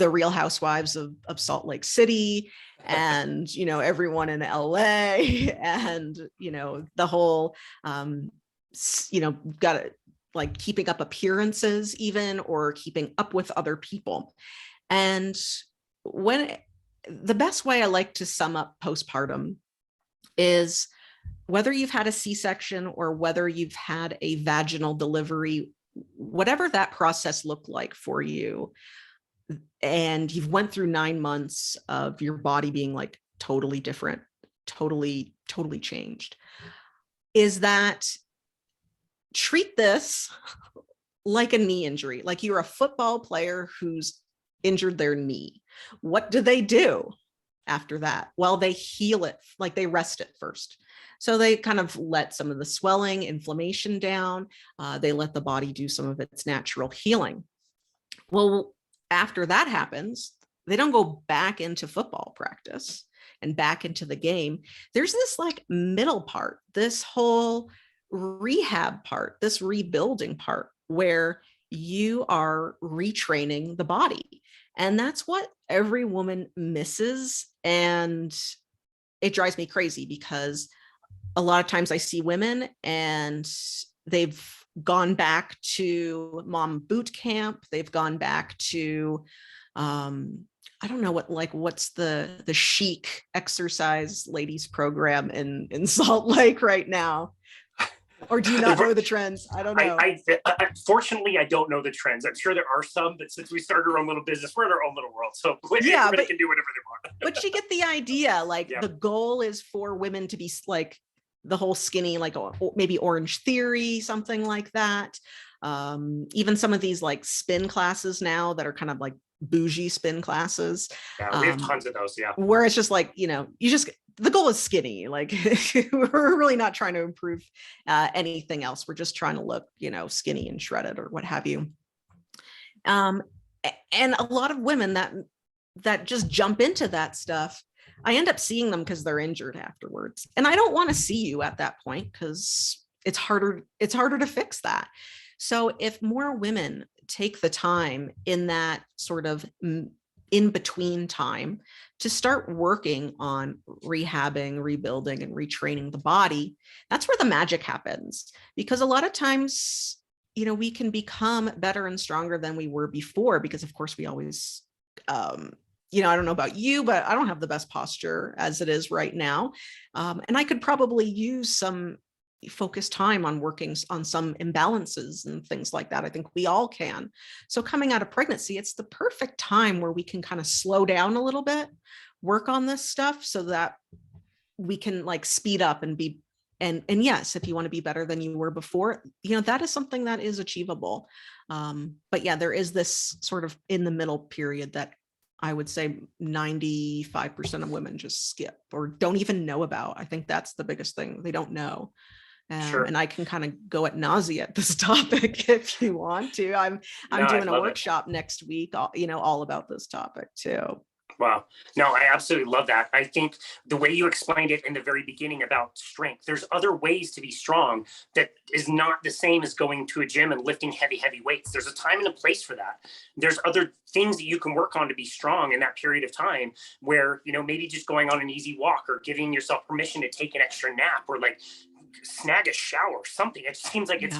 Real Housewives of Salt Lake City, and everyone in LA, and the whole, got to like keeping up appearances, even, or keeping up with other people. And the best way I like to sum up postpartum is, whether you've had a C-section or whether you've had a vaginal delivery, whatever that process looked like for you, and you've went through 9 months of your body being like totally different, totally changed, is that treat this like a knee injury, like you're a football player who's injured their knee. What do after that? Well, they heal it, like they rest it first. So they kind of let some of the swelling, inflammation down. They let the body do some of its natural healing. Well, after that happens, they don't go back into football practice and back into the game. There's this like middle part, this whole rehab part, this rebuilding part, where you are retraining the body. And that's what every woman misses. And it drives me crazy, because a lot of times I see women and they've gone back to mom boot camp. They've gone back to, I don't know what's the chic exercise ladies program in Salt Lake right now. Or do you not know the trends? I don't know. Fortunately, I don't know the trends. I'm sure there are some, but since we started our own little business, we're in our own little world. So yeah, everybody can do whatever they want. But you get the idea. Like Yeah. the goal is for women to be like the whole skinny, like maybe Orange Theory, something like that. Even some of these like spin classes now that are kind of like bougie spin classes. Yeah, we have tons of those. Yeah. Where it's just like, the goal is skinny. Like we're really not trying to improve anything else. We're just trying to look, skinny and shredded or what have you. And a lot of women that just jump into that stuff, I end up seeing them because they're injured afterwards. And I don't want to see you at that point because it's harder to fix that. So if more women take the time in that sort of in between time to start working on rehabbing, rebuilding, and retraining the body, that's where the magic happens. Because a lot of times, we can become better and stronger than we were before, because of course we always, I don't know about you, but I don't have the best posture as it is right now. And I could probably use some focused time on working on some imbalances and things like that. I think we all can. So coming out of pregnancy, it's the perfect time where we can kind of slow down a little bit, work on this stuff so that we can like speed up and be, and yes, if you want to be better than you were before, that is something that is achievable. But yeah, there is this sort of in the middle period that I would say 95% of women just skip or don't even know about. I think that's the biggest thing. They don't know. Sure. And I can kind of go at nausea at this topic if you want to. I'm doing a workshop next week, all about this topic too. Wow. No, I absolutely love that. I think the way you explained it in the very beginning about strength, there's other ways to be strong that is not the same as going to a gym and lifting heavy weights. There's a time and a place for that. There's other things that you can work on to be strong in that period of time where, maybe just going on an easy walk or giving yourself permission to take an extra nap or like snag a shower or something. It seems like it's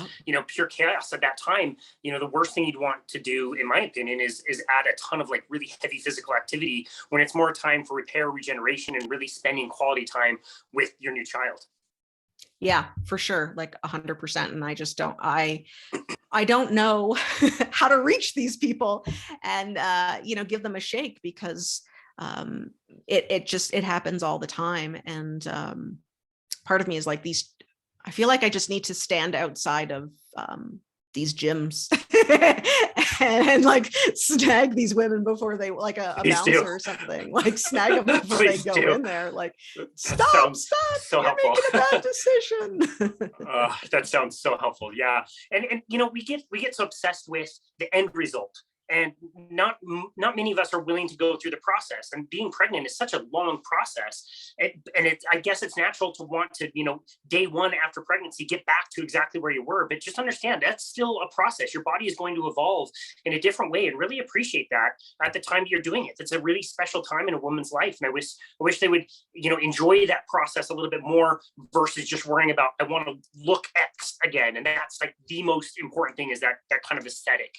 pure chaos at that time. The worst thing you'd want to do, in my opinion, is add a ton of like really heavy physical activity when it's more time for repair, regeneration, and really spending quality time with your new child. Yeah, for sure, like 100%. And I just I don't know how to reach these people and give them a shake, because it happens all the time. And part of me is like I feel like I just need to stand outside of these gyms and like snag these women before they, like a bouncer or something, like snag them before they go in there. Like, stop, so you're helpful. making a bad decision. That sounds so helpful. Yeah. And we get so obsessed with the end result. And not many of us are willing to go through the process. And being pregnant is such a long process. I guess it's natural to want to, day one after pregnancy, get back to exactly where you were. But just understand that's still a process. Your body is going to evolve in a different way, and really appreciate that at the time you're doing it. It's a really special time in a woman's life. And I wish they would, enjoy that process a little bit more versus just worrying about, I want to look X again. And that's like the most important thing, is that kind of aesthetic.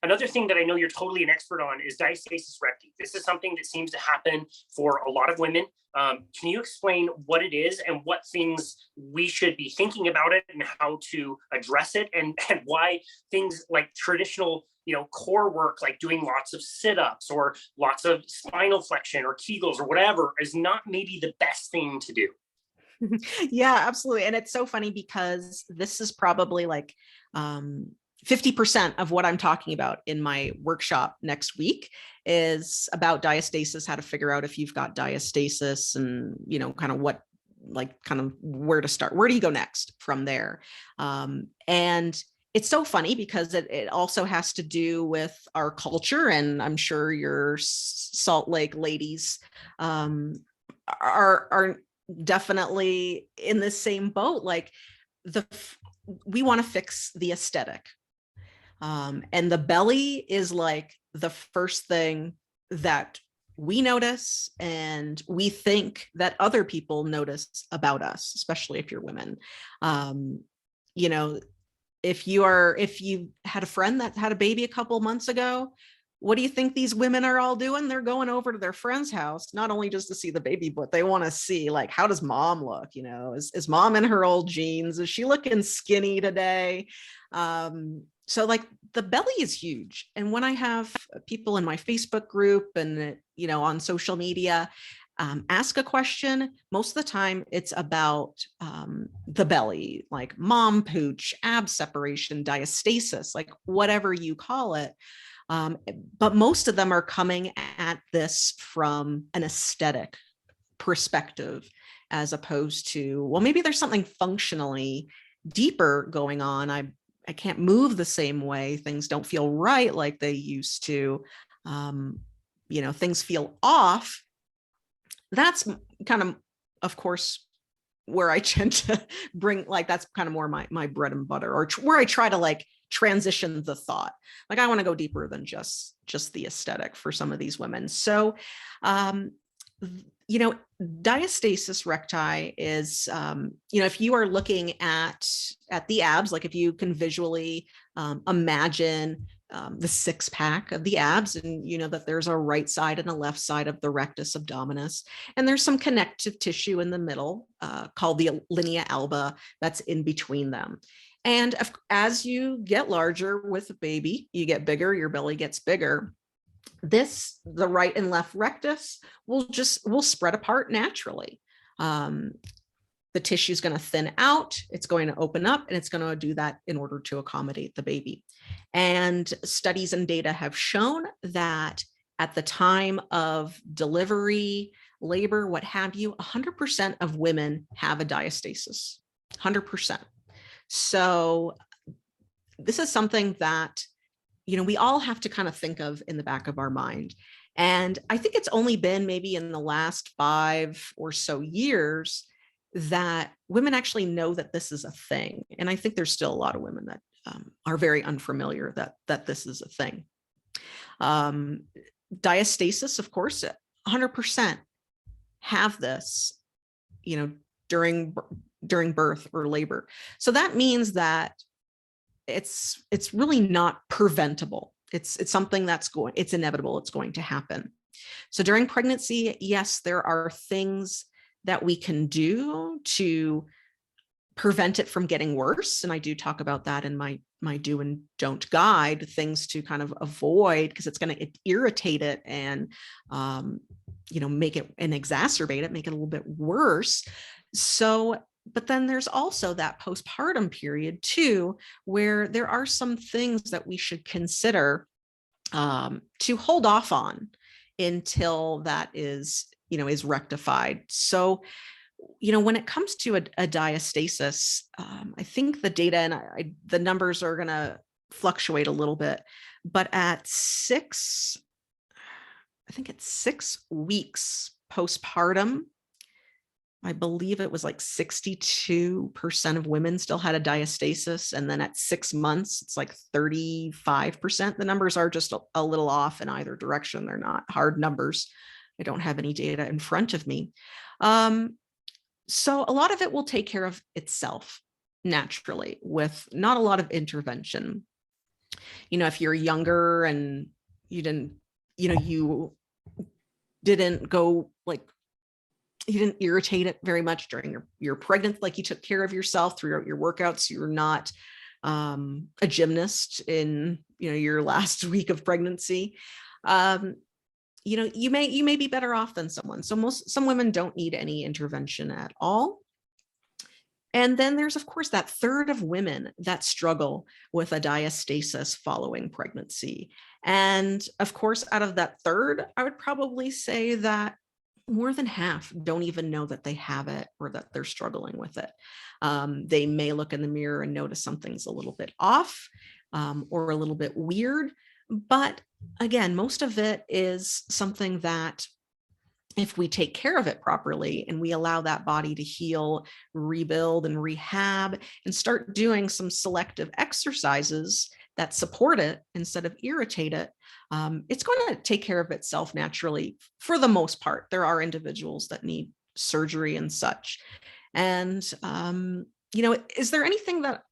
Another thing that I know you're totally an expert on is diastasis recti. This is something that seems to happen for a lot of women. Can you explain what it is and what things we should be thinking about it and how to address it, and why things like traditional, core work, like doing lots of sit-ups or lots of spinal flexion or Kegels or whatever, is not maybe the best thing to do? Yeah, absolutely. And it's so funny because this is probably like 50% of what I'm talking about in my workshop next week is about diastasis, how to figure out if you've got diastasis, and, kind of what, like, kind of where to start. Where do you go next from there? And it's so funny because it also has to do with our culture. And I'm sure your Salt Lake ladies are definitely in the same boat. Like we want to fix the aesthetic. And the belly is like the first thing that we notice, and we think that other people notice about us, especially if you're women. If you had a friend that had a baby a couple months ago, what do you think these women are all doing? They're going over to their friend's house, not only just to see the baby, but they want to see, like, how does mom look? You know, is mom in her old jeans? Is she looking skinny today? So like the belly is huge. And when I have people in my Facebook group and, you know, on social media, ask a question, most of the time it's about the belly, like mom pooch, ab separation, diastasis, like whatever you call it. But most of them are coming at this from an aesthetic perspective, as opposed to, well, maybe there's something functionally deeper going on. I can't move the same way. Things don't feel right like they used to. You know, things feel off. That's kind of course, where I tend to bring, like, that's kind of more my bread and butter, or where I try to like transition the thought. Like, I want to go deeper than just the aesthetic for some of these women. So, you know, diastasis recti is, you know, if you are looking at the abs, like if you can visually imagine the six pack of the abs, and you know that there's a right side and a left side of the rectus abdominis, and there's some connective tissue in the middle called the linea alba that's in between them. And as you get larger with a baby, you get bigger, your belly gets bigger. The right and left rectus will spread apart naturally. The tissue is going to thin out, it's going to open up, and it's going to do that in order to accommodate the baby. And studies and data have shown that at the time of delivery, labor, what have you, 100% of women have a diastasis, 100%. So this is something that, you know, we all have to kind of think of in the back of our mind. And I think it's only been maybe in the last 5 or so years that women actually know that this is a thing. And I think there's still a lot of women that are very unfamiliar that this is a thing. Diastasis, of course, 100% have this, you know, during birth or labor. So that means that it's really not preventable. It's something it's inevitable. It's going to happen. So during pregnancy, yes, there are things that we can do to prevent it from getting worse. And I do talk about that in my do and don't guide, things to kind of avoid, because it's going to irritate it and, you know, make it and exacerbate it, make it a little bit worse. So, but then there's also that postpartum period too, where there are some things that we should consider to hold off on until that is, you know, is rectified. So, you know, when it comes to a diastasis, I think the data and the numbers are going to fluctuate a little bit, but at 6 weeks postpartum, I believe it was like 62% of women still had a diastasis. And then at 6 months, it's like 35%. The numbers are just a little off in either direction. They're not hard numbers. I don't have any data in front of me. So a lot of it will take care of itself naturally with not a lot of intervention. You know, if you're younger and you didn't go like, you didn't irritate it very much during your pregnancy, like you took care of yourself throughout your workouts. You're not a gymnast in, you know, your last week of pregnancy. You know, you may be better off than someone. So some women don't need any intervention at all. And then there's, of course, that third of women that struggle with a diastasis following pregnancy. And of course, out of that third, I would probably say that more than half don't even know that they have it or that they're struggling with it. They may look in the mirror and notice something's a little bit off or a little bit weird. But again, most of it is something that if we take care of it properly and we allow that body to heal, rebuild and rehab and start doing some selective exercises that support it instead of irritate it, it's going to take care of itself naturally for the most part. There are individuals that need surgery and such. And, you know, is there anything that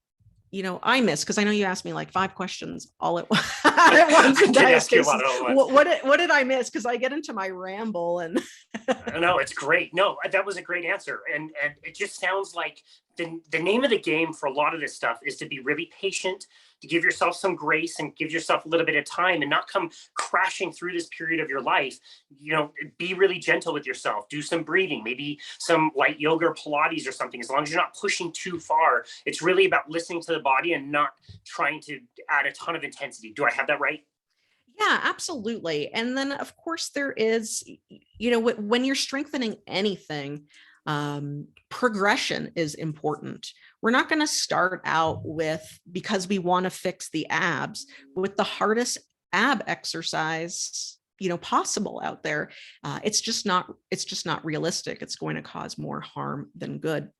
I miss, because I know you asked me like 5 questions all at, at once. I did ask you a lot at once. What did I miss? Because I get into my ramble and No, it's great. No, that was a great answer. And it just sounds like the name of the game for a lot of this stuff is to be really patient, to give yourself some grace and give yourself a little bit of time and not come crashing through this period of your life. Be really gentle with yourself. Do some breathing, maybe some light yoga or Pilates or something, as long as you're not pushing too far. It's really about listening to the body and not trying to add a ton of intensity. Do I have that right? yeah, absolutely. And then of course there is, when you're strengthening anything, progression is important. We're not going to start out with, because we want to fix the abs, with the hardest ab exercise possible out there. It's just not realistic. It's going to cause more harm than good.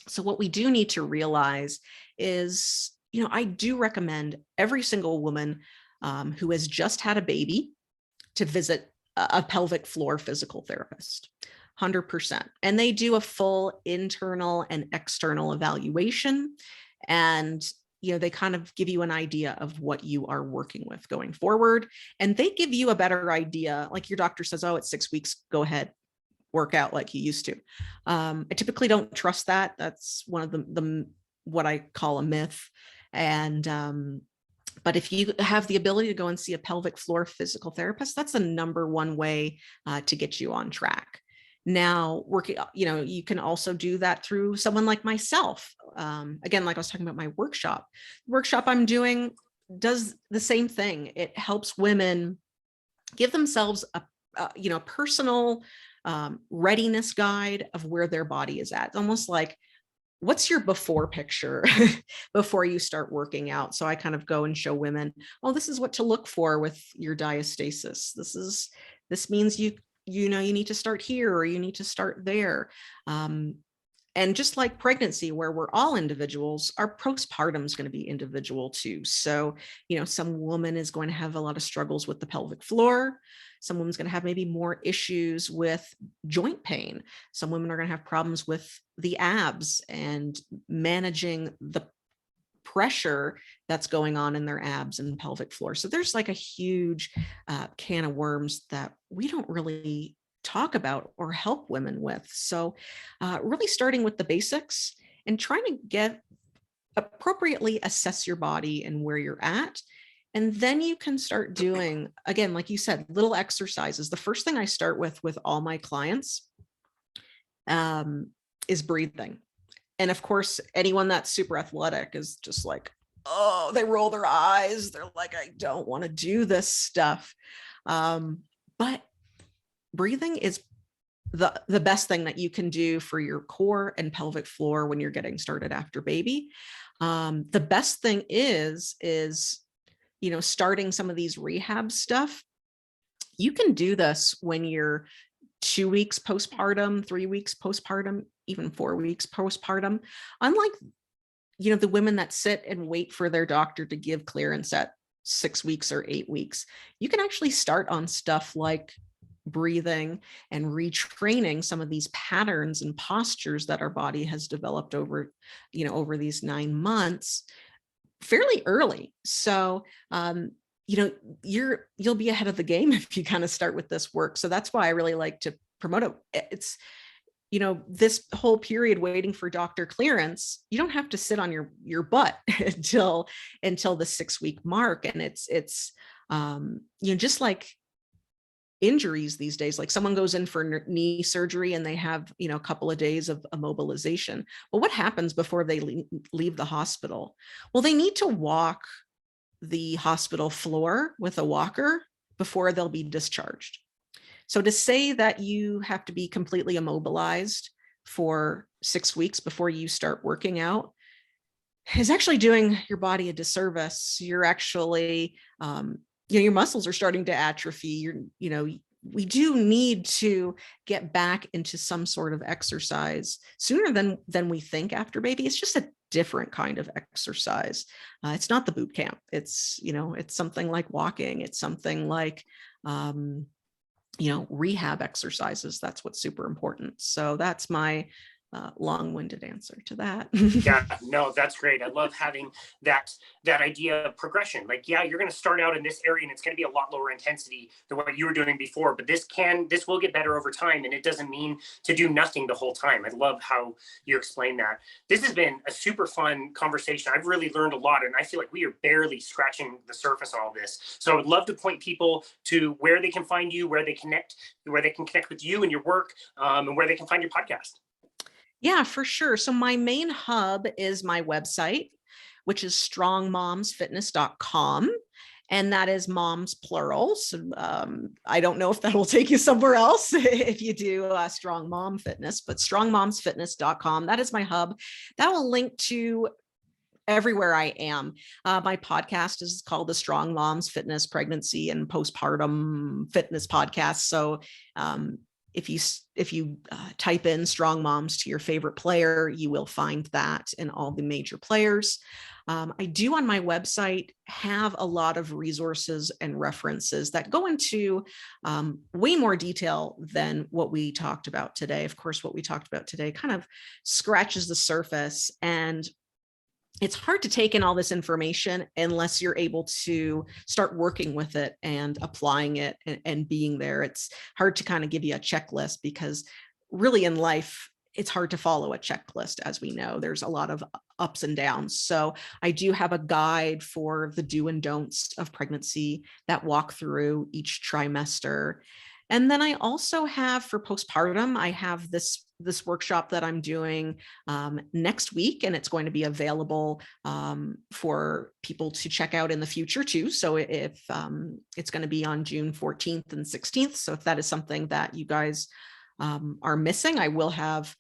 So what we do need to realize is, I do recommend every single woman who has just had a baby to visit a pelvic floor physical therapist, 100%. And they do a full internal and external evaluation. And, they kind of give you an idea of what you are working with going forward. And they give you a better idea. Like your doctor says, oh, it's 6 weeks, go ahead, work out like you used to. I typically don't trust that. That's one of the what I call a myth. And, but if you have the ability to go and see a pelvic floor physical therapist, that's the number one way to get you on track. Now, working, you can also do that through someone like myself. Again, like I was talking about my workshop I'm doing does the same thing. It helps women give themselves a personal readiness guide of where their body is at. It's almost like, what's your before picture before you start working out? So I kind of go and show women, oh, this is what to look for with your diastasis. This means you need to start here or you need to start there. And just like pregnancy, where we're all individuals, our postpartum is going to be individual too. So, some woman is going to have a lot of struggles with the pelvic floor. Some woman's going to have maybe more issues with joint pain. Some women are going to have problems with the abs and managing the pressure that's going on in their abs and pelvic floor. So there's like a huge can of worms that we don't really talk about or help women with. So really starting with the basics and trying to appropriately assess your body and where you're at. And then you can start doing, again, like you said, little exercises. The first thing I start with all my clients is breathing. And of course, anyone that's super athletic is just like, oh, they roll their eyes. They're like, I don't want to do this stuff. But breathing is the best thing that you can do for your core and pelvic floor when you're getting started after baby. The best thing is, starting some of these rehab stuff. You can do this when you're 2 weeks postpartum, 3 weeks postpartum, even 4 weeks postpartum. Unlike, the women that sit and wait for their doctor to give clearance at 6 weeks or 8 weeks, you can actually start on stuff like breathing and retraining some of these patterns and postures that our body has developed over these 9 months fairly early. So, you'll be ahead of the game if you kind of start with this work. So that's why I really like to promote it. It's, this whole period waiting for doctor clearance, you don't have to sit on your butt until the 6-week mark. And it's just like injuries these days, like someone goes in for knee surgery and they have, a couple of days of immobilization. Well, what happens before they leave the hospital? Well, they need to walk the hospital floor with a walker before they'll be discharged. So to say that you have to be completely immobilized for 6 weeks before you start working out is actually doing your body a disservice. You're actually, your muscles are starting to atrophy. We do need to get back into some sort of exercise sooner than we think after baby. It's just a different kind of exercise. It's not the boot camp. It's something like walking. It's something like, rehab exercises. That's what's super important. So that's my long-winded answer to that. Yeah, no, that's great. I love having that idea of progression. Like, yeah, you're going to start out in this area and it's going to be a lot lower intensity than what you were doing before, but this will get better over time, and it doesn't mean to do nothing the whole time. I love how you explain that. This has been a super fun conversation. I've really learned a lot, and I feel like we are barely scratching the surface on all this. So I would love to point people to where they can find you, where they can connect with you and your work, and where they can find your podcast. Yeah, for sure. So my main hub is my website, which is strongmomsfitness.com. And that is moms plural. So I don't know if that will take you somewhere else if you do Strong Mom Fitness, but strongmomsfitness.com. That is my hub. That will link to everywhere I am. My podcast is called the Strong Moms Fitness Pregnancy and Postpartum Fitness Podcast. So if you type in Strong Moms to your favorite player, you will find that in all the major players. I do on my website have a lot of resources and references that go into way more detail than what we talked about today. Of course, what we talked about today kind of scratches the surface, and it's hard to take in all this information unless you're able to start working with it and applying it and being there. It's hard to kind of give you a checklist, because really in life, it's hard to follow a checklist. As we know, there's a lot of ups and downs. So I do have a guide for the do and don'ts of pregnancy that walk through each trimester. And then I also have, for postpartum, I have this workshop that I'm doing next week, and it's going to be available for people to check out in the future too. So if it's going to be on June 14th and 16th. So if that is something that you guys are missing, I will have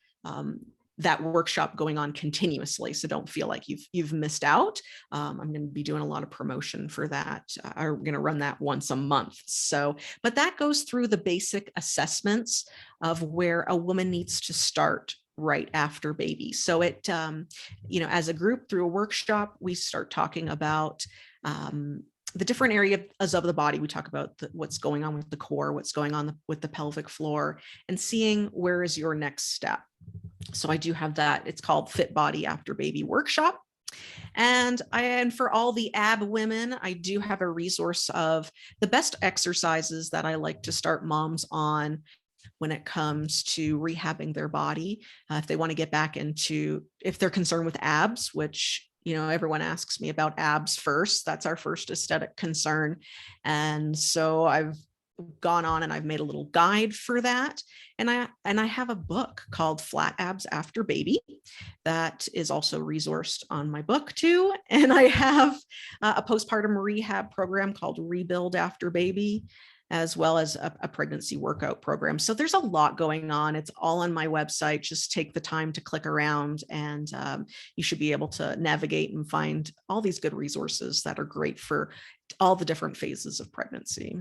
that workshop going on continuously. So don't feel like you've missed out. I'm going to be doing a lot of promotion for that. I'm going to run that once a month. So, but that goes through the basic assessments of where a woman needs to start right after baby. So it, as a group through a workshop, we start talking about the different areas of the body. We talk about what's going on with the core, what's going on with the pelvic floor, and seeing where is your next step. So I do have that. It's called Fit Body After Baby Workshop. And for all the ab women, I do have a resource of the best exercises that I like to start moms on when it comes to rehabbing their body. If they want to get back into, if they're concerned with abs, which everyone asks me about abs first. That's our first aesthetic concern. And so I've gone on and I've made a little guide for that. And I have a book called Flat Abs After Baby that is also resourced on my book too. And I have a postpartum rehab program called Rebuild After Baby, as well as a pregnancy workout program. So there's a lot going on. It's all on my website. Just take the time to click around, and you should be able to navigate and find all these good resources that are great for all the different phases of pregnancy.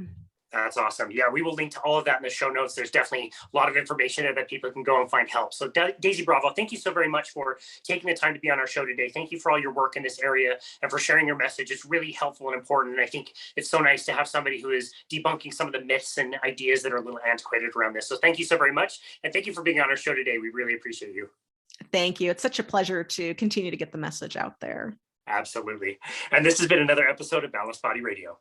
That's awesome. Yeah, we will link to all of that in the show notes. There's definitely a lot of information there that people can go and find help. So Daisy Bravo, thank you so very much for taking the time to be on our show today. Thank you for all your work in this area and for sharing your message. It's really helpful and important. And I think it's so nice to have somebody who is debunking some of the myths and ideas that are a little antiquated around this. So thank you so very much. And thank you for being on our show today. We really appreciate you. Thank you. It's such a pleasure to continue to get the message out there. Absolutely. And this has been another episode of Boundless Body Radio.